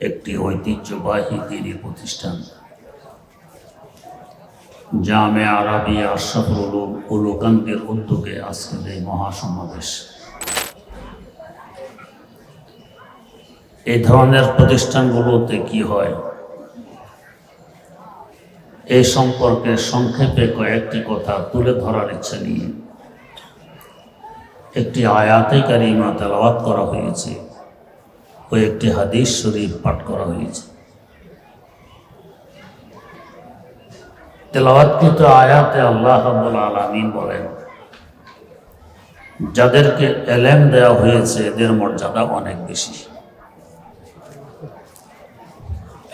একটি ঐতিহ্যবাহী দ্বীনি প্রতিষ্ঠান জামিয়া আরাবিয়া আশরাফুল উলুম উলুকান্দির উদ্যোগে আজকের এই মহাসমাবেশ। এই ধরনের প্রতিষ্ঠানগুলোতে কি হয় এই সম্পর্কে সংক্ষেপে কয়েকটি কথা তুলে ধরার ইচ্ছা নিয়ে একটি আয়াতে কারিমা তেলাওয়াত করা হয়েছে ও একটি হাদিস শরীফ পাঠ করা হয়েছে। তেলাওয়াতকৃত আয়াতে আল্লাহ রাব্বুল আলামিন বলেন, যাদেরকে এলেম দেওয়া হয়েছে এদের মর্যাদা অনেক বেশি।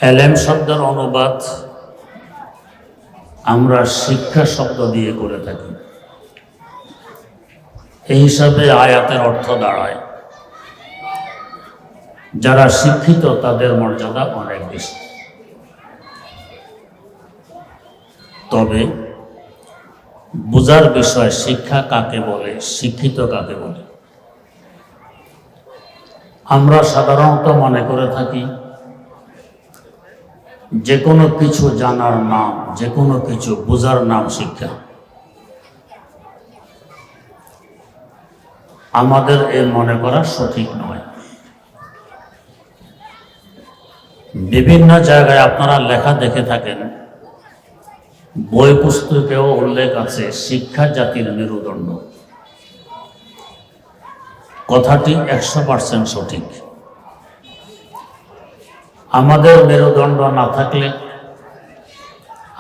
এলেম শব্দের অনুবাদ আমরা শিক্ষা শব্দ দিয়ে করে থাকি। এই হিসাবে আয়াতের অর্থ দাঁড়ায় যারা শিক্ষিত তাদের মর্যাদা অনেক বেশি। তবে বুঝার বিষয় শিক্ষা কাকে বলে, শিক্ষিত কাকে বলে। আমরা সাধারণত মনে করে থাকি যে কোনো কিছু জানার নাম, যে কোনো কিছু বুঝার নাম শিক্ষা। আমাদের এই মনে করা সঠিক নয়। বিভিন্ন জায়গায় আপনারা লেখা দেখে থাকেন, বই পুস্তকেও উল্লেখ আছে শিক্ষা জাতির মেরুদণ্ড। কথাটি 100% সঠিক। আমাদের মেরুদণ্ড না থাকলে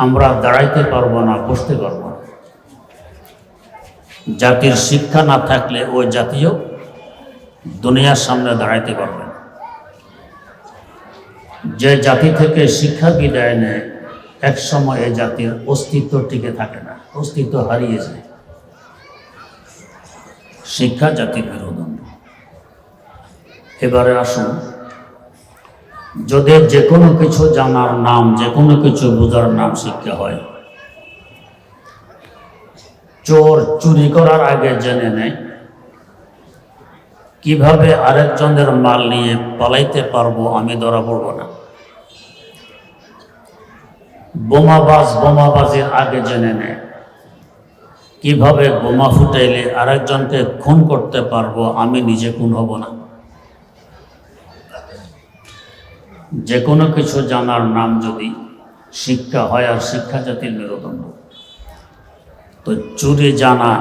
আমরা দাঁড়াইতে পারবো না, বসতে পারবো না। জাতির শিক্ষা না থাকলে ওই জাতীয় দুনিয়ার সামনে দাঁড়াইতে পারবে না। যে জাতি থেকে শিক্ষা বিদায় নেয় এক সময় এই জাতির অস্তিত্ব টিকে থাকে না, অস্তিত্ব হারিয়ে যায়। শিক্ষা জাতির মেরুদণ্ড। এবারে আসুন, যদি যে কোনো কিছু জানার নাম, যে কোনো কিছু বোঝার নাম শিক্ষা হয়, চোর চুরি করার আগে জেনে নেয় কিভাবে আরেকজনের মাল নিয়ে পালাইতে পারবো, আমি ধরা পড়ব না। বোমাবাজ বোমাবাজির আগে জেনে নেয় কিভাবে বোমা ফুটাইলে আরেকজনকে খুন করতে পারবো, আমি নিজে খুন হব না। যে কোনো কিছু জানার নাম যদি শিক্ষা হয়, আর শিক্ষা জাতির মেরুদণ্ড, তো চুরি জানা,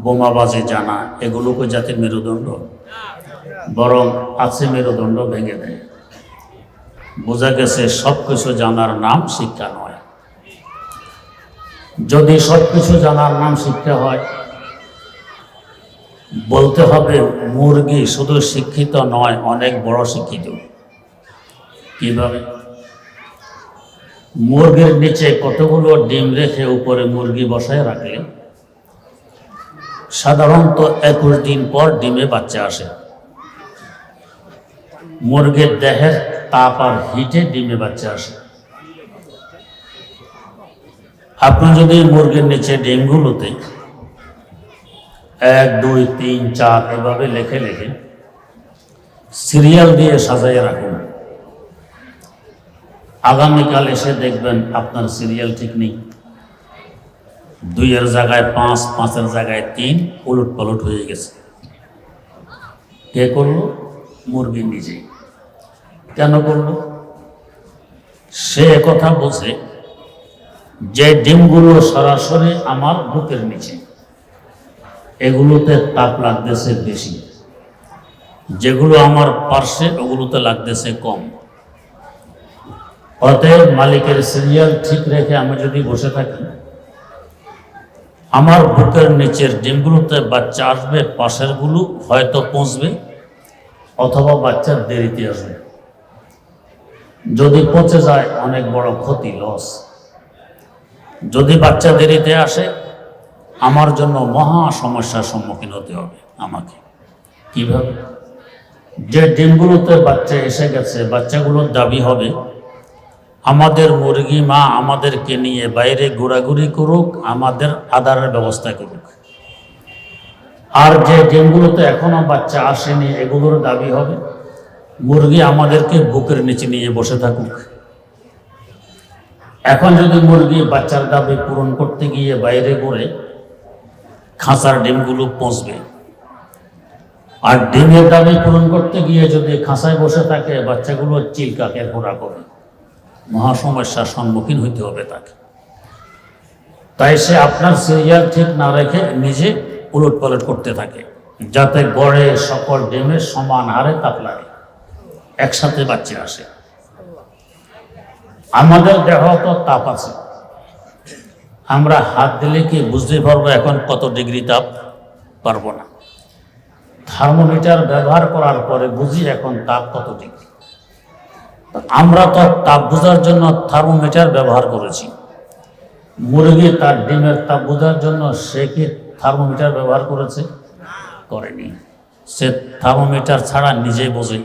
বোমাবাজি জানা এগুলোকে জাতির মেরুদণ্ড? বরং আছে মেরুদণ্ড ভেঙে দেয়। বোঝা গেছে সব কিছু জানার নাম শিক্ষা নয়। যদি সব কিছু জানার নাম শিক্ষা হয়, বলতে হবে মুরগি শুধু শিক্ষিত নয়, অনেক বড় শিক্ষিত। কিভাবে? মুরগির নিচে কতগুলো ডিম রেখে উপরে মুরগি বসায় রাখলে সাধারণত 21 দিন পর ডিমে বাচ্চা আসে। মুরগির দেহের তাপ আর হিটে ডিমে বাচ্চা আসে। আপনি যদি মুরগির নিচে ডিমগুলোতে 1, 2, 3, 4 এভাবে লেখে লেখে সিরিয়াল দিয়ে সাজাইয়ে রাখুন, আগামীকাল এসে দেখবেন আপনার সিরিয়াল ঠিক নেই। 2-এর জায়গায় 5, 5-এর জায়গায় 3, উলট পালট হয়ে গেছে। কে করলো? মুরগি নিজেই। কেন করলো? সে কথা বোঝে যে ডিমগুলো সরাসরি আমার বুকের নিচে, এগুলোতে তাপ লাগতেছে বেশি, যেগুলো আমার পার্শ্বে ওগুলোতে লাগতেছে কম। অতএব মালিকের সিরিয়াল ঠিক রেখে আমি যদি বসে থাকি, আমার বুকের নিচের ডিমগুলোতে বাচ্চা আসবে, পাশেরগুলো হয়তো পৌঁছবে অথবা বাচ্চার দেরিতে আসবে। যদি পচে যায় অনেক বড় ক্ষতি, লস। যদি বাচ্চা দেরিতে আসে আমার জন্য মহা সমস্যার সম্মুখীন হতে হবে আমাকে। কিভাবে? যে ডিমগুলোতে বাচ্চা এসে গেছে, বাচ্চাগুলোর দাবি হবে আমাদের মুরগি মা আমাদেরকে নিয়ে বাইরে ঘোরাঘুরি করুক, আমাদের আদারের ব্যবস্থা করুক। আর যে ডিমগুলোতে এখনো বাচ্চা আসেনি এগুলোর দাবি হবে মুরগি আমাদেরকে বুকের নিচে নিয়ে বসে থাকুক। এখন যদি মুরগি বাচ্চার দাবি পূরণ করতে গিয়ে বাইরে করে খাঁচার ডিমগুলো পচবে, আর ডিমের দাবি পূরণ করতে গিয়ে যদি খাঁচায় বসে থাকে বাচ্চাগুলো চিলকাকে ঘোরা করে, মহা সমস্যার সম্মুখীন হইতে হবে তাকে। তাই সে আপনার সিরিয়াল ঠিক না রেখে নিজে উলট পালট করতে থাকে, যাতে গড়ে সকল ডিমের সমান হারে তাপ লাগে, একসাথে বাচ্চা আসে। আমাদের দেহ তো তাপ আছে, আমরা হাত দিলে কি বুঝতে পারবো এখন কত ডিগ্রি তাপ? পারবো না। থার্মোমিটার ব্যবহার করার পরে বুঝি এখন তাপ কত ডিগ্রি। আমরা তো তাপ বোঝার জন্য থার্মোমিটার ব্যবহার করেছি। মুরগি তার ডিমের তাপ বোঝার জন্য সে কি থার্মোমিটার ব্যবহার করেছে? করেনি। সে থার্মোমিটার ছাড়া নিজেই বোঝে।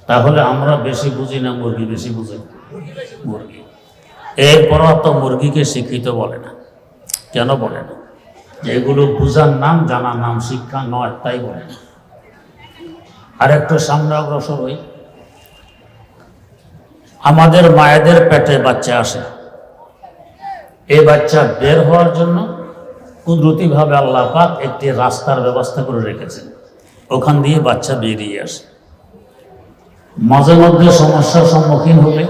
তাহলে আমরা বেশি বুঝি না মুরগি বেশি বুঝে? মুরগি। এরপরও তো মুরগিকে শিক্ষিত বলে না। কেন বলে না? এগুলো বুঝার নাম, জানার নাম, শিক্ষা নয়, তাই বলে না। আর একটু সামনে অগ্রসর হই। আমাদের মায়েদের পেটে বাচ্চা আসে, এই বাচ্চা বের হওয়ার জন্য কুদরতিভাবে আল্লাহ পাক একটি রাস্তার ব্যবস্থা করে রেখেছেন, ওখান দিয়ে বাচ্চা বেরিয়ে আসে। মাঝে মধ্যে সমস্যার সম্মুখীন হলে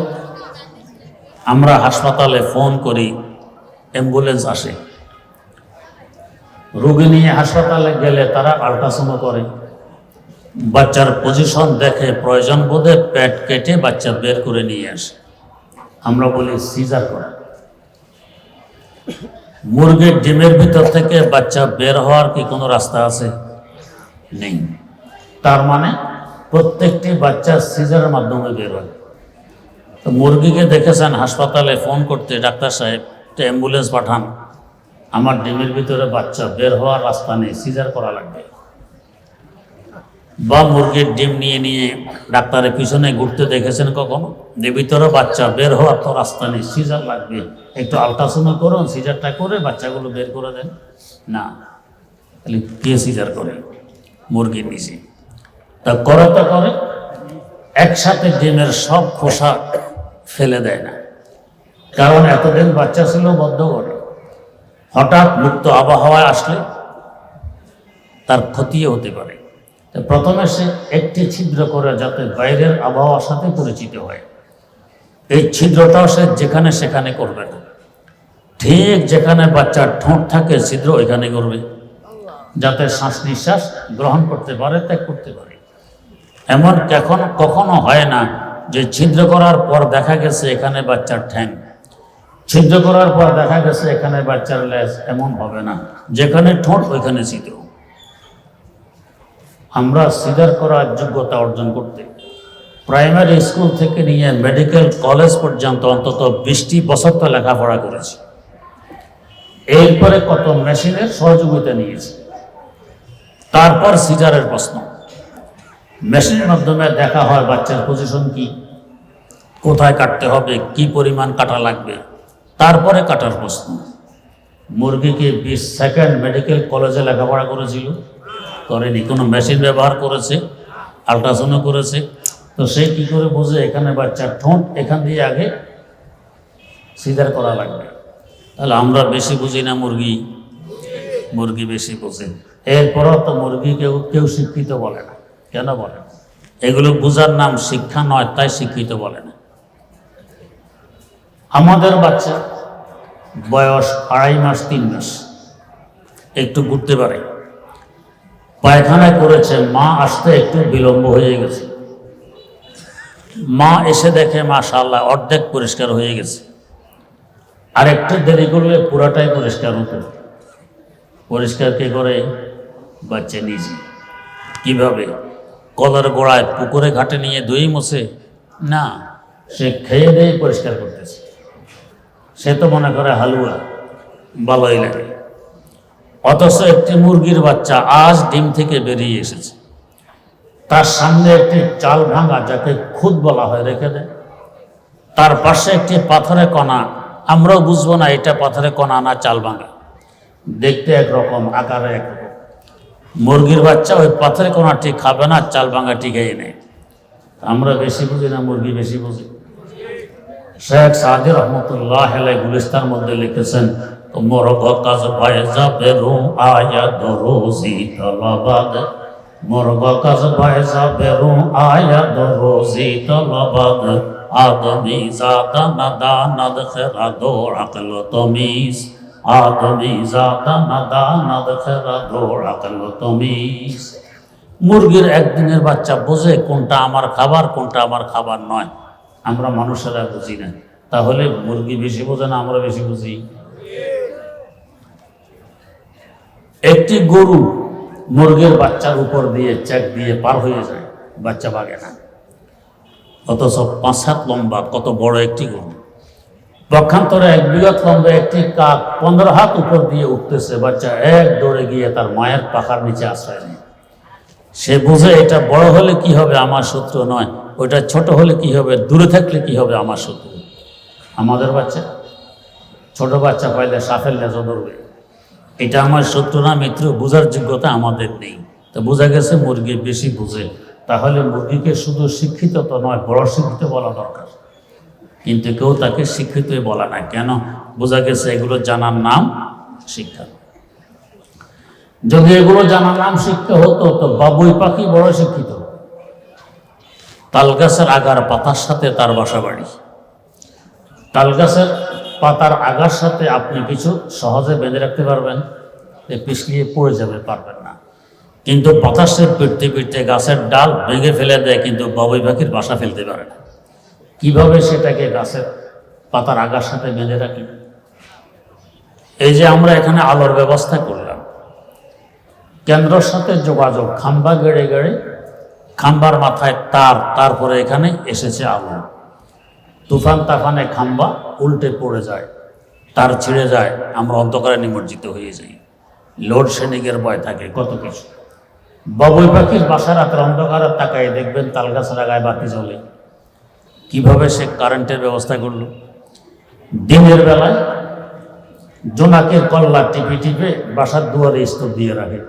আমরা হাসপাতালে ফোন করি, অ্যাম্বুলেন্স আসে। রোগী নিয়ে হাসপাতালে গেলে তারা আল্ট্রাসাউন্ড করে, বাচ্চার পজিশন দেখে প্রয়োজন বোধে পেট কেটে বাচ্চা বের করে নিয়ে আসে। আমরা বলি সিজার করা। মুরগির ডিমের ভিতর থেকে বাচ্চা বের হওয়ার কি কোনো রাস্তা আছে? নেই। তার মানে প্রত্যেকটি বাচ্চা সিজারের মাধ্যমে বের হয়। তো মুরগিকে দেখেছেন হাসপাতালে ফোন করতে, ডাক্তার সাহেব অ্যাম্বুলেন্স পাঠান, আমার ডিমের ভিতরে বাচ্চা বের হওয়ার রাস্তা নেই, সিজার করা লাগবে। বা মুরগির ডিম নিয়ে নিয়ে ডাক্তারের পিছনে ঘুরতে দেখেছেন কখনো? যে ভিতরে বাচ্চা বের হওয়ার তো রাস্তা নেই, সিজার লাগবে, একটু আল্ট্রাসাউন্ড করুন, সিজারটা করে বাচ্চাগুলো বের করে দেন। না, তাহলে কে সিজার করে? মুরগির নিচে। তা করে তো করে, একসাথে ডিমের সব খোসা ফেলে দেয় না, কারণ এতদিন বাচ্চা ছিল বদ্ধ করে। হঠাৎ মুক্ত আবহাওয়ায় আসলে তার ক্ষতিও হতে পারে। প্রথমে সে একটি ছিদ্র করে যাতে বাইরের আবহাওয়ার সাথে পরিচিত হয়। এই ছিদ্রটাও সে যেখানে সেখানে করবে না, ঠিক যেখানে বাচ্চার ঠোঁট থাকে ছিদ্র ওইখানে করবে, যাতে শ্বাস নিঃশ্বাস গ্রহণ করতে পারে, ত্যাগ করতে পারে। এমন কখনো হয় না যে ছিদ্র করার পর দেখা গেছে এখানে বাচ্চার ঠ্যাং, ছিদ্র করার পর দেখা গেছে এখানে বাচ্চার লেজ। এমন হবে না, যেখানে ঠোঁট ওইখানে ছিদ্র। আমরা সিজার করার যোগ্যতা অর্জন করতে প্রাইমারি স্কুল থেকে নিয়ে মেডিকেল কলেজ পর্যন্ত অন্তত 20টি বছর তো লেখাপড়া করেছি। এরপরে কত মেশিনের সহযোগিতা নিয়েছি। তারপর সিজারের প্রশ্ন, মেশিনের মাধ্যমে দেখা হয় বাচ্চার পজিশন কি, কোথায় কাটতে হবে, কি পরিমাণ কাটা লাগবে, তারপরে কাটার প্রশ্ন। মুরগিকে 20 সেকেন্ড মেডিকেল কলেজে লেখাপড়া করেছিল? করেনি। কোনো মেশিন ব্যবহার করেছে, আল্ট্রাসাউন্ড করেছে? তো সে কি করে বোঝে এখানে বাচ্চার ঠোঁট, এখান দিয়ে আগে সিজার করা লাগবে? তাহলে আমরা বেশি বুঝি না মুরগি? মুরগি বেশি বোঝে। এরপরও তো মুরগি কেউ শিক্ষিত বলে না। কেন বলে না? এগুলো বোঝার নাম শিক্ষা নয়, তাই শিক্ষিত বলে না। আমাদের বাচ্চা বয়স 2.5 মাস 3 মাস, একটু ঘুরতে পারে, পায়খানায় করেছে, মা আসতে একটু বিলম্ব হয়ে গেছে। মা এসে দেখে মাশাআল্লাহ অর্ধেক পরিষ্কার হয়ে গেছে, আর একটু দেরি করলে পুরাটাই পরিষ্কার হতো। পরিষ্কার কে করে? বাচ্চা নিজে। কিভাবে? কলার গোড়ায় পুকুরে ঘাটে নিয়ে ধুয়ে মুছে না, সে খেয়ে দিয়ে পরিষ্কার করতেছে। সে তো মনে করে হালুয়া, ভালোই লাগে। অথচ একটি মুরগির বাচ্চা আজ ডিম থেকে বেরিয়ে এসেছে, তার সামনে একটি চাল ভাঙা, যাকে খুদ বলা হয়, রেখে দেয়। তার পাশে একটি পাথরের কণা, আমরাও বুঝবো না এটা পাথরের কণা না চাল ভাঙা, দেখতে একরকম, আকারে একরকম। মুরগির বাচ্চা ওই পাথরের কণাটি খাবে না, চাল ভাঙাটি খেয়ে নেয়। আমরা বেশি বুঝি না মুরগি বেশি বুঝি? শেখ সাদি রহমতুল্লাহ আলাইহি গুলিস্তার মধ্যে লিখেছেন, মোরগ কাজ ভাই যাবে রু আয়াত রোজি তলবাদ, মোরগ কাজ ভাই যাবে রু আয়াত রোজি তলবাদ, আদমি জাদা নাদা নাদ খেরা দো আকল তমিজ, আদমি জাদা নাদা নাদ খেরা দো আকল তমিজ। মুরগির একদিনের বাচ্চা বোঝে কোনটা আমার খাবার কোনটা আমার খাবার নয়, আমরা মানুষেরা বুঝি না। তাহলে মুরগি বেশি বোঝে না আমরা বেশি বুঝি? একটি গরু মুরগির বাচ্চার উপর দিয়ে চেক দিয়ে পার হয়ে যায়, বাচ্চা ভাগে না। অথচ 5 হাত লম্বা কত বড় একটি গরু, পক্ষান্তরে 1 বিঘত লম্বা একটি কাক 15 হাত উপর দিয়ে উঠতেছে, বাচ্চা এক দৌড়ে গিয়ে তার মায়ের পাখার নিচে আশ্রয় নেয়। সে বুঝে এটা বড় হলে কি হবে আমার শত্রু নয়, ওইটা ছোট হলে কি হবে, দূরে থাকলে কি হবে আমার শত্রু। আমাদের বাচ্চা, ছোট বাচ্চা পাইলে সাফের লেজা ধরবে, এটা আমার শত্রু না মিত্র, বোঝার যোগ্যতা আমাদের নেই। তো বোঝা গেছে মুরগি বেশি বুঝে। তাহলে মুরগিকে শুধু শিক্ষিত তো নয়, বড় শিক্ষিত বলা দরকার, কিন্তু কেউ তাকে শিক্ষিতই বলা না কেন? বোঝা গেছে এগুলো জানার নাম শিক্ষা। যদি এগুলো জানার নাম শিক্ষা হতো তো বাবুই পাখি বড় শিক্ষিত। তালগাছের আগার পাতার সাথে তার বাসা বাড়ি, তালগাছের পাতার আগার সাথে আপনি কিছু সহজে বেঁধে রাখতে পারবেন, পিছলিয়ে পড়ে যাবে, পারবেন না। কিন্তু বাতাসে পিটতে পিটতে গাছের ডাল ভেঙে ফেলে দেয়, কিন্তু বাবুই পাখির বাসা ফেলতে পারে না। কিভাবে সেটাকে গাছের পাতার আগার সাথে বেঁধে রাখি? এই যে আমরা এখানে আলোর ব্যবস্থা করলাম, কেন্দ্রের সাথে যোগাযোগ, খাম্বা গেড়ে গেড়ে, খাম্বার মাথায় তার, তারপরে এখানে এসেছে আলো। তুফান তাফানে খাম্বা উল্টে পড়ে যায়, তার ছিঁড়ে যায়, আমরা অন্ধকারে নিমজ্জিত হয়ে যাই, লোডশেডিংয়ের ভয় থাকে, কত কিছু। বাবুই পাখির বাসা রাতের অন্ধকারে তাকায় দেখবেন তালগাছের আগায় বাতি জ্বলে। কিভাবে সে কারেন্টের ব্যবস্থা করলো? দিনের বেলায় জোনাকের কল্লা টিপে টিপে বাসার দুয়ারে স্তূপ দিয়ে রাখে,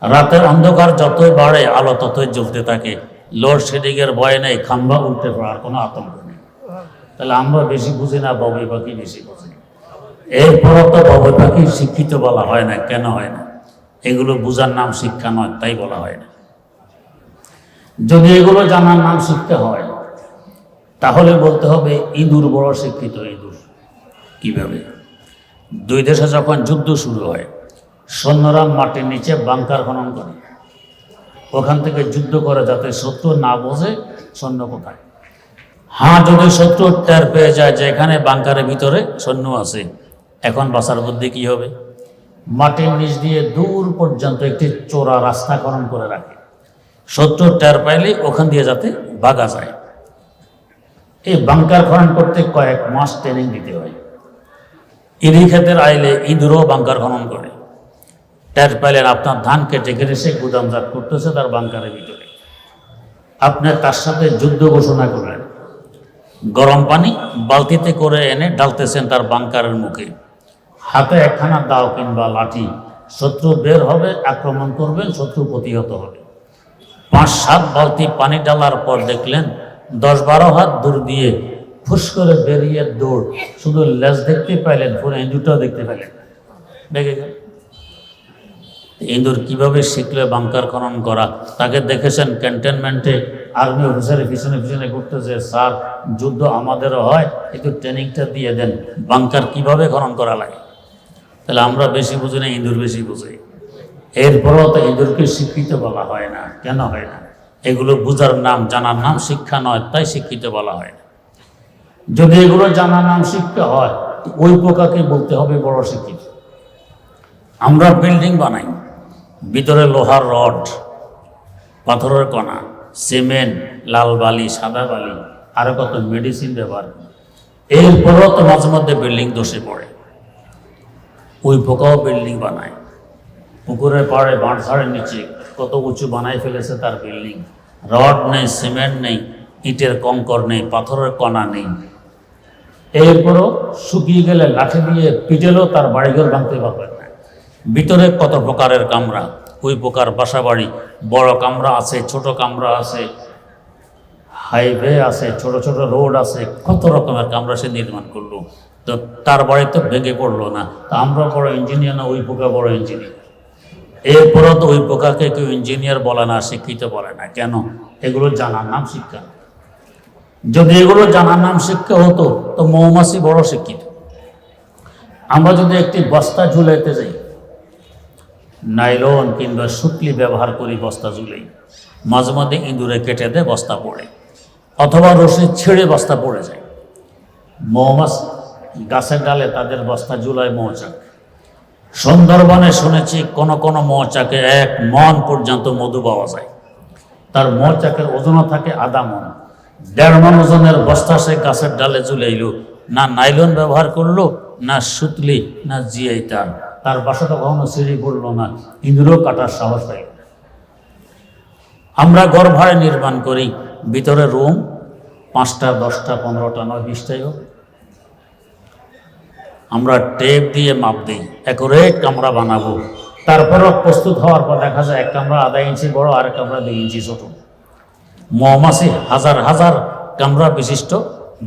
রাতের অন্ধকার যতই বাড়ে আলো ততই জ্বলতে থাকে, লোডশেডিংয়ের ভয় নেই, খাম্বা উল্টে পড়ার কোনো আতঙ্ক নেই। তাহলে আমরা বেশি বুঝি না, বাবুই পাখি বেশি বুঝি। এরপরও তো বাবুই পাখি শিক্ষিত বলা হয় না, কেন হয় না? এগুলো বুঝার নাম শিক্ষা নয়, তাই বলা হয় না। যদি এগুলো জানার নাম শিক্ষা হয় তাহলে বলতে হবে ইঁদুর বড় শিক্ষিত। ইঁদুর কিভাবে? 2 দেশে যখন যুদ্ধ শুরু হয়, সৈন্যরা মাটির নিচে বাংকার খনন করে, ওখান থেকে যুদ্ধ করে যাতে শত্রু না বোঝে সৈন্য কোথায়। হ্যাঁ, যদি শত্রু টের পেয়ে যায় যে এখানে বাংকারের ভিতরে সৈন্য আছে, এখন বাঁচার বুদ্ধি কি হবে? মাটির নিচ দিয়ে দূর পর্যন্ত একটি চোরা রাস্তা খনন করে রাখে, শত্রু টের পাইলে ওখান দিয়ে যাতে ভাগা যায়। এই বাংকার খনন করতে কয়েক মাস ট্রেনিং দিতে হয়। ইরি ক্ষেতের আইলে ইঁদুরও বাংকার খনন করে, টের পাইলেন আপনার ধান কেটে কেটে সে গুদামজাত করতেছে তার বাংকারের ভিতরে, আপনি তার সাথে যুদ্ধ ঘোষণা করলেন, গরম পানি বালতিতে করে এনে ঢালতেছেন তার বাংকারের মুখে, হাতে একখানা দাও কিংবা লাঠি, শত্রু বের হবে, আক্রমণ করবেন, শত্রু প্রতিহত হবে। 5-7 বালতি পানি ঢালার পর দেখলেন 10-12 হাত দূর দিয়ে ফুস করে বেরিয়ে দৌড়, শুধু লেজ দেখতে পাইলেন, পুরো ইঁদুরটাও দেখতে পাইলেন, দেখে গেল। ইঁদুর কিভাবে শিখলে বাংকার খনন করা? তাকে দেখেছেন ক্যান্টনমেন্টে আর্মি অফিসারের পিছনে পিছনে ঘুরতেছে, স্যার যুদ্ধ আমাদেরও হয়, একটু ট্রেনিংটা দিয়ে দেন, বাংকার কিভাবে খনন করা লাগে। তাহলে আমরা বেশি বুঝি না, ইঁদুর বেশি বুঝি। এরপরও তো ইঁদুরকে শিক্ষিত বলা হয় না, কেন হয় না? এগুলো বুঝার নাম, জানার নাম শিক্ষা নয়, তাই শিক্ষিত বলা হয় না। যদি এগুলো জানার নাম শিক্ষা হয়, ওই পোকাকে বলতে হবে বড় শিক্ষিত। আমরা বিল্ডিং বানাই, ভিতরে লোহার রড, পাথরের কণা, সিমেন্ট, লাল বালি, সাদা বালি, আরো কত মেডিসিন ব্যবহার, এরপরও তো মাঝে মধ্যে বিল্ডিং ধসে পড়ে। ওই পোকাও বিল্ডিং বানায়, পুকুরের পাড়ে বাঁশঝাড়ের নিচে কত উঁচু বানাই ফেলেছে তার বিল্ডিং, রড নেই, সিমেন্ট নেই, ইটের কঙ্কর নেই, পাথরের কণা নেই, এরপরও শুকিয়ে গেলে লাঠি দিয়ে পিটেলেও তার বাড়িঘর ভাঙতে পারবেন না। ভিতরে কত প্রকারের কামরা, ওই প্রকার বাসা বাড়ি, বড় কামরা আছে, ছোট কামরা আছে, হাইওয়ে আছে, ছোট ছোট রোড আছে, কত রকমের কামরা সে নির্মাণ করলো। তো তার বাড়ি তো ভেঙে পড়লো না। তা আমরা বড় ইঞ্জিনিয়ার না ওই পোকা বড় ইঞ্জিনিয়ার? এরপরও তো ওই পোকাকে কেউ ইঞ্জিনিয়ার বলে না, শিক্ষিত বলে না। কেন? এগুলো জানার নাম শিক্ষা। যদি এগুলো জানার নাম শিক্ষা হতো তো মৌমাছি বড় শিক্ষিত। আমরা যদি একটি বস্তা ঝুলাইতে যাই, নাইলন কিংবা সুতলি ব্যবহার করি, বস্তা ঝুলেই মাঝে মাঝে ইঁদুরে কেটে দেয়, বস্তা পড়ে, অথবা রশি ছেড়ে বস্তা পড়ে যায়। মৌমাছি গাছের ডালে তাদের বস্তা ঝুলায় মৌচাক। সুন্দরবনে শুনেছি কোন কোন মৌচাকে 1 মণ পর্যন্ত মধু পাওয়া যায়। তার মৌচাকের ওজনও থাকে আধা মণ। 1.5 মণ ওজনের বস্তা সে গাছের ডালে ঝুলাইল, না নাইলন ব্যবহার করলো, না সুতলি, না জিআই তার। তার বাসাটা কখনো সিঁড়ি পড়লো না, ইঁদুরও কাটার সাহস পাইল না। আমরা ঘর ভাড়া নির্মাণ করি, ভিতরে রুম 5টা 10টা 15টা নয় 20টাই হোক, আমরা টেপ দিয়ে মাপ দিই, অ্যাকুরেট কামরা বানাবো। তারপরও প্রস্তুত হওয়ার পর দেখা যায় এক কামরা 1/2 ইঞ্চি বড়, আর এক কামরা 2 ইঞ্চি ছোট। মৌমাছি হাজার হাজার কামরা বিশিষ্ট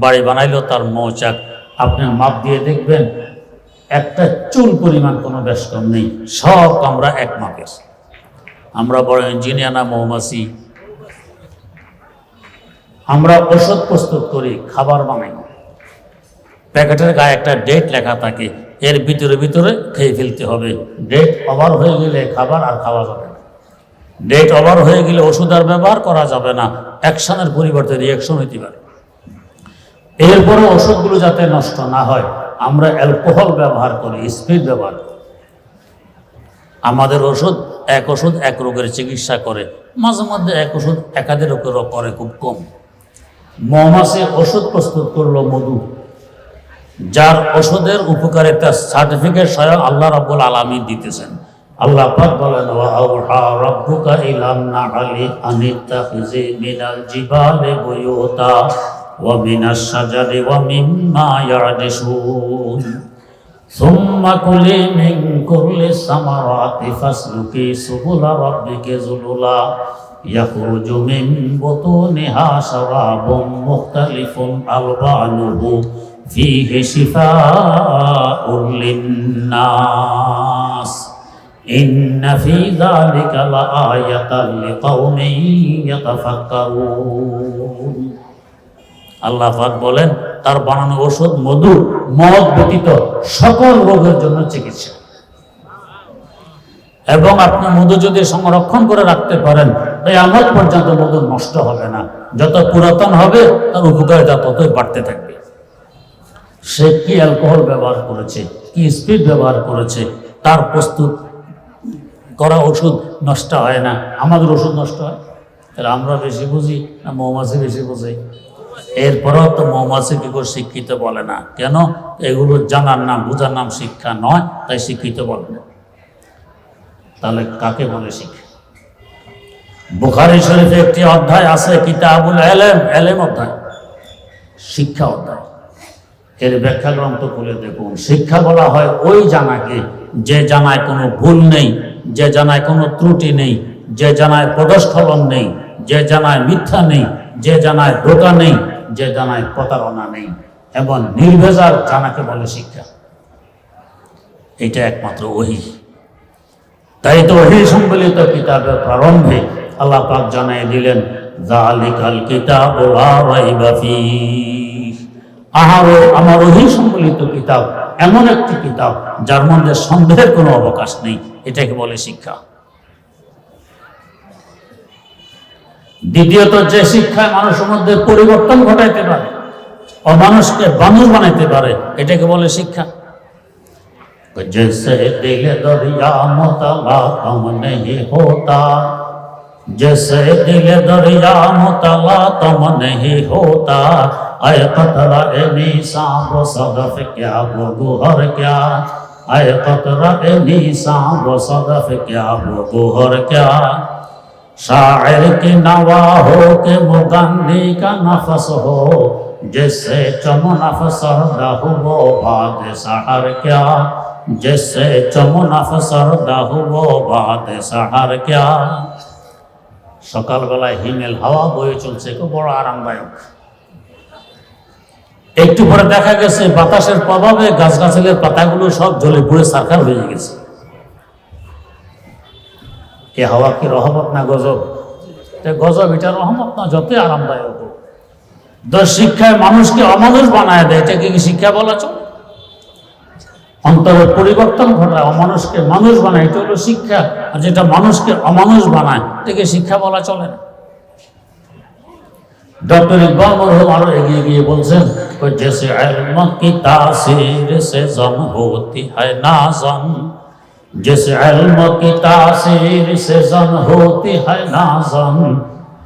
বাড়ি বানাইলেও তার মৌচাক আপনি মাপ দিয়ে দেখবেন একটা চুল পরিমাণ কোনো বেশ কম নেই, সব কামরা এক মাপের। আমরা বড় ইঞ্জিনিয়ার না মৌমাছি? আমরা ওষুধ প্রস্তুত করি, খাবার বানাই, প্যাকেটের গায়ে একটা ডেট লেখা থাকে, এর ভিতরে ভিতরে খেয়ে ফেলতে হবে। ডেট ওভার হয়ে গেলে খাবার আর খাওয়া যাবে না। ডেট ওভার হয়ে গেলে ওষুধ আর ব্যবহার করা যাবে না, অ্যাকশনের পরিবর্তে রিয়াকশন হইতে পারে। এরপরে ওষুধগুলো যাতে নষ্ট না হয় আমরা অ্যালকোহল ব্যবহার করি, স্পিড ব্যবহার করি। আমাদের ওষুধ এক রোগের চিকিৎসা করে, মাঝে মধ্যে এক ওষুধ একাধিক রোগেরও করে, খুব কম। মৌমাছি ওষুধ প্রস্তুত করলো মধু, যার ওষুধের উপকারিতা সার্টিফিকেট স্বয়ং আল্লাহ রাব্বুল আলামিন দিতেছেন। আল্লাহ পাক বলেন, ওয়া আওহা রাব্বুকা ইলান নাহলি আনিত্তাখিযি মিনাল জিবালি বুয়ুতা ওয়া মিনাশ শাজারি ওয়া মিম্মা ইয়ারদিসুন সুম্মা কুলি মিন কুল্লি সামারাতি ফাসলুকি সুবুলা রাব্বিকি যুলুলা ইয়াখরুজু মিন বুতুনিহা শারাবুম মুখতালিফুন আলবানুহু ফীহি শিফাউল লিন্নাস ইন্না ফী যালিকা লাআয়াতান লিকাওমিন ইয়াতাফাক্কারুন। আল্লাহ পাক বলেন, তার বানানো ওষুধ মধু মদ ব্যতীত সকল রোগের জন্য চিকিৎসা। এবং আপনি মধু যদি সংরক্ষণ করে রাখতে পারেন, কিয়ামত পর্যন্ত মধু নষ্ট হবে না। যত পুরাতন হবে তার উপকারিতা ততই বাড়তে থাকবে। সে কি অ্যালকোহল ব্যবহার করেছে, কি স্পিড ব্যবহার করেছে, তার প্রস্তুত করা ওষুধ নষ্ট হয় না। আমাদের ওষুধ নষ্ট হয়, তাহলে আমরা বেশি বুঝি না মৌমাছি বেশি বুঝে? এরপরেও তো মৌমাছি কি করে শিক্ষিত বলে না? কেন? এগুলো জানার নাম, বুঝার নাম শিক্ষা নয়, তাই শিক্ষিত বলে না। তাহলে কাকে বলে শিক্ষা? বুখারী শরীফে একটি অধ্যায় আছে, কিতাবুল ইলম, ইলম অধ্যায়, শিক্ষা অধ্যায়। এর ব্যাখ্যা গ্রন্থ খুলে দেখুন। শিক্ষা বলা হয় ওই জানাকে যে জানায় কোনো ভুল নেই, যে জানায় কোনো ত্রুটি নেই, যে জানায় পদস্খলন নেই, যে জানায় মিথ্যা নেই, যে জানায় ধোঁকা নেই, যে জানায় প্রতারণা নেই, এবং নির্ভেজাল জানাকে বলে শিক্ষা। এটা একমাত্র ওহী। তাই তো ওহী সম্বলিত কিতাবের প্রারম্ভে আল্লাহ পাক জানাই দিলেন, যালিকাল কিতাবু লা রাইবা ফীহ। আমার ওহী সম্বলিত কিতাব এমন একটি কিতাব যার মধ্যে সন্দেহের কোনো অবকাশ নেই। এটাকে বলে শিক্ষা। দ্বিতীয়ত, যে শিক্ষায় মানুষের মধ্যে পরিবর্তন ঘটাইতে পারে, অমানুষকে মানুষ বানাইতে পারে, এটাকে বলে শিক্ষা। जैसे दिल दरिया मुतला कम नहीं होता, जैसे दिल दरिया मुतला कम नहीं होता, आए कतरा ए निशां वो सदफ क्या वो गुहर क्या, आए कतरा ए निशां वो सदफ क्या वो गुहर क्या, शायर की नवा हो के मुगन्नी का नफस हो, जैसे चमन अफसरदा हो वो बाद सहर क्या, जैसे चमन अफसरदा हो वो बाद सहर क्या। সকালবেলায় হিমেল হাওয়া বয়ে চলছে, খুব বড় আরামদায়ক। একটু পরে দেখা গেছে বাতাসের প্রভাবে গাছগাছালির পাতাগুলো সব জ্বলে পুড়ে সারখার হয়ে গেছে। এ হাওয়া কি রহমত না গজব? গজব, এটা রহমত না, যতই আরামদায়ক হোক। শিক্ষায় মানুষকে অমানুষ বানায় দেয়, এটাকে কি শিক্ষা বলা চলে? অন্তরের পরিবর্তন ঘটায়, অমানুষকে মানুষ বানায়, এটা হলো শিক্ষা। আর যেটা মানুষকে অমানুষ বানায় এটাকে শিক্ষা বলা চলে না। डॉक्टर इकबाल मरहूम आरो एगिए गए बोलছেন कि जैसे इल्म की तासीर से जन होती है नाज़न, जैसे इल्म की तासीर से जन होती है नाज़न,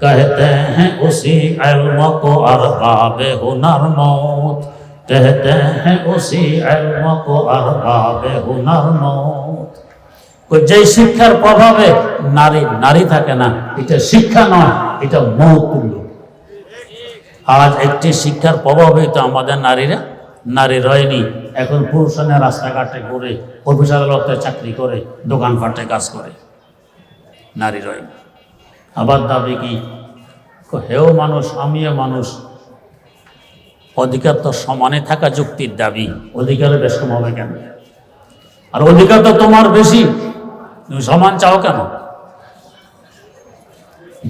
कहते हैं उसी इल्म को अरबाबे हुनर मौत, कहते हैं उसी इल्म को अरबाबे हुनर मौत। যে শিক্ষার প্রভাবে নারী নারী থাকে না, এটা শিক্ষা নয়, এটা মৌত তুল্য। আজ একটি শিক্ষার প্রভাবে তো আমাদের নারীরা নারী রয়নি, এখন পুরুষরা রাস্তাঘাটে ঘুরে, অফিস আদালতে চাকরি করে, দোকানপাটে কাজ করে, নারী রয়নি। আবার দাবি কি, হেও মানুষ আমিও মানুষ, অধিকার তো সমানে থাকা যুক্তির দাবি, অধিকারের বেশ কম হবে কেন? আর অধিকার তো তোমার বেশি, তুমি সমান চাও কেন?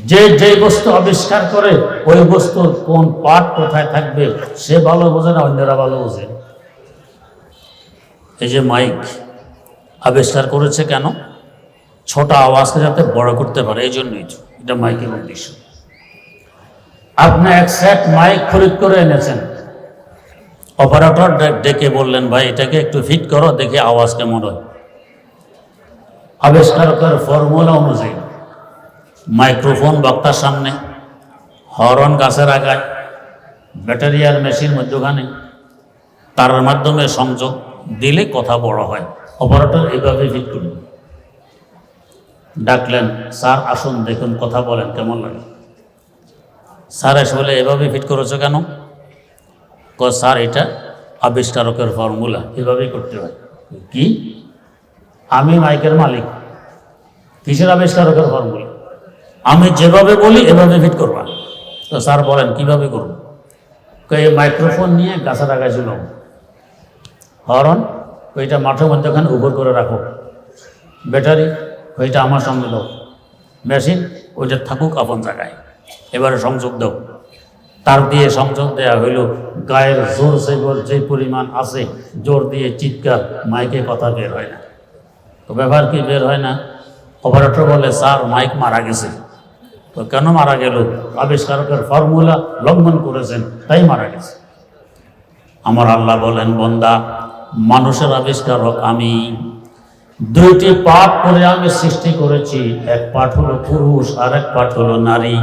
যে যে বস্তু আবিষ্কার করে ওই বস্তুর কোন পার্ট কোথায় থাকবে সে ভালো বোঝে না, অন্যরা ভালো বোঝে। এই যে মাইক আবিষ্কার করেছে কেন? ছোট আওয়াজকে যাতে বড় করতে পারে, এই জন্যই তো এটা মাইকের উদ্দেশ্য। আপনি এক সেট মাইক খরিদ করে এনেছেন, অপারেটর ডেকে বললেন ভাই এটাকে একটু ফিট করো, দেখে আওয়াজ কেমন হয়। আবিষ্কারকের ফর্মুলা অনুযায়ী মাইক্রোফোন বক্তার সামনে, হর্ন গাছের আগায়, ব্যাটারি আর মেশিন মধ্যখানে, তার মাধ্যমে সংযোগ দিলে কথা বড় হয়। অপারেটর এইভাবে ফিট করুন। ডাকলেন, স্যার আসুন দেখুন, কথা বলেন কেমন লাগে। স্যার এসে বলে এভাবে ফিট করেছো কেন? স্যার এটা আবিষ্কারকের ফর্মুলা, এভাবেই করতে হয়। কি? আমি মাইকের মালিক, কিসের আবিষ্কারকের ফর্মুলা? আমি যেভাবে বলি এভাবে ফিট করবা। তো স্যার বলেন কিভাবে করব? এই মাইক্রোফোন নিয়ে গাছের আগায় ছিল, হরন ওইটা মাঠের মধ্যেখানে উপর করে রাখো, ব্যাটারি ওইটা আমার সঙ্গে দাও, মেশিন ওইটা থাকুক আপন জায়গায়, এবারে সংযোগ দাও। তার দিয়ে সংযোগ দেওয়া হইল, গায়ের জোর যে পরিমাণ আছে জোর দিয়ে চিৎকার, মাইকে কথা বের হয় না। তো ব্যাপার কি বের হয় না? অপারেটর বলে স্যার মাইক মারা গেছে। তো কেন মারা গেল? আবিষ্কারকের ফর্মুলা লঙ্ঘন করেছেন তাই মারা গেছে। আমার আল্লাহ বলেন, বান্দা মানুষের আবিষ্কারক আমি, দুইটি পার্ট করে আমি সৃষ্টি করেছি, এক পার্ট হলো পুরুষ আর এক পার্ট হলো নারী।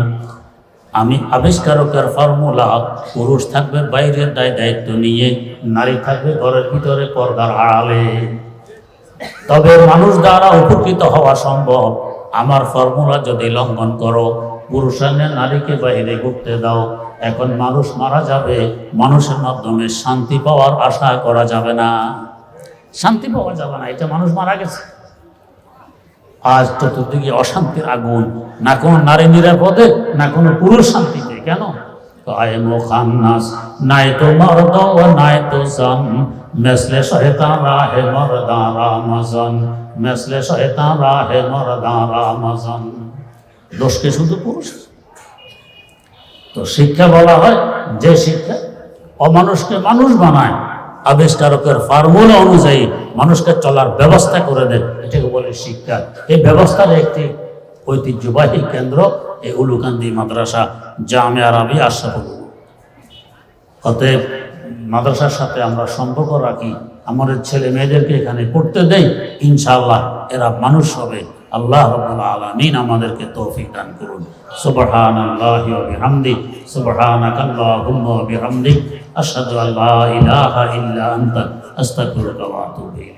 আমি আবিষ্কারকের ফর্মুলা, পুরুষ থাকবে বাইরের দায়িত্ব নিয়ে, নারী থাকবে ঘরের ভিতরে পর্দার আড়ালে। তবে মানুষ দ্বারা উপকৃত হওয়া সম্ভব। আমার ফর্মুলা যদি লঙ্ঘন করো, পুরুষের নারীকে বাইরে ঘুরতে দাও, এখন মানুষ মারা যাবে, মানুষের মাধ্যমে শান্তি পাওয়ার আশা করা যাবে না, শান্তি পাওয়া যাবে না, এটা মানুষ মারা গেছে। আজ চতুর্দিকে অশান্তির আগুন, না কোনো নারী নিরাপদে, না কোনো পুরুষ শান্তিতে। কেন? নাই তো মর্দ ও নাই তো জান, মেসলে শয়তান রাহে মর্দান রামাজান, মেসলে শয়তান রাহে মর্দান রামাজান। দোষকে শুধু পুরুষ। তো শিক্ষা বলা হয় যে শিক্ষা অমানুষকে মানুষ বানায়, আবিষ্কারকের ফর্মুলা অনুযায়ী মানুষকে চলার ব্যবস্থা করে দেয়, এটাকে বলে শিক্ষা। এই ব্যবস্থার একটি ঐতিহ্যবাহী কেন্দ্র এই উলুকান্দি মাদ্রাসা জামিয়া আরবিয়া আশরাফুল। অতএব মাদ্রাসার সাথে আমরা সম্পর্ক রাখি, আমাদের ছেলে মেয়েদেরকে এখানে পড়তে দেই, ইনশাআল্লাহ এরা মানুষ হবে। আল্লাহ রাব্বুল আলামিন আমাদেরকে তৌফিক দান করুন। সুবহানাল্লাহি ওয়া বিহামদিহি, সুবহানাকাল্লাহুম্মা ওয়া বিহামদিক, আশহাদু আল্লা ইলাহা ইল্লা আনতা, আস্তাগফিরুকা ওয়া আতুবু ইলাইক।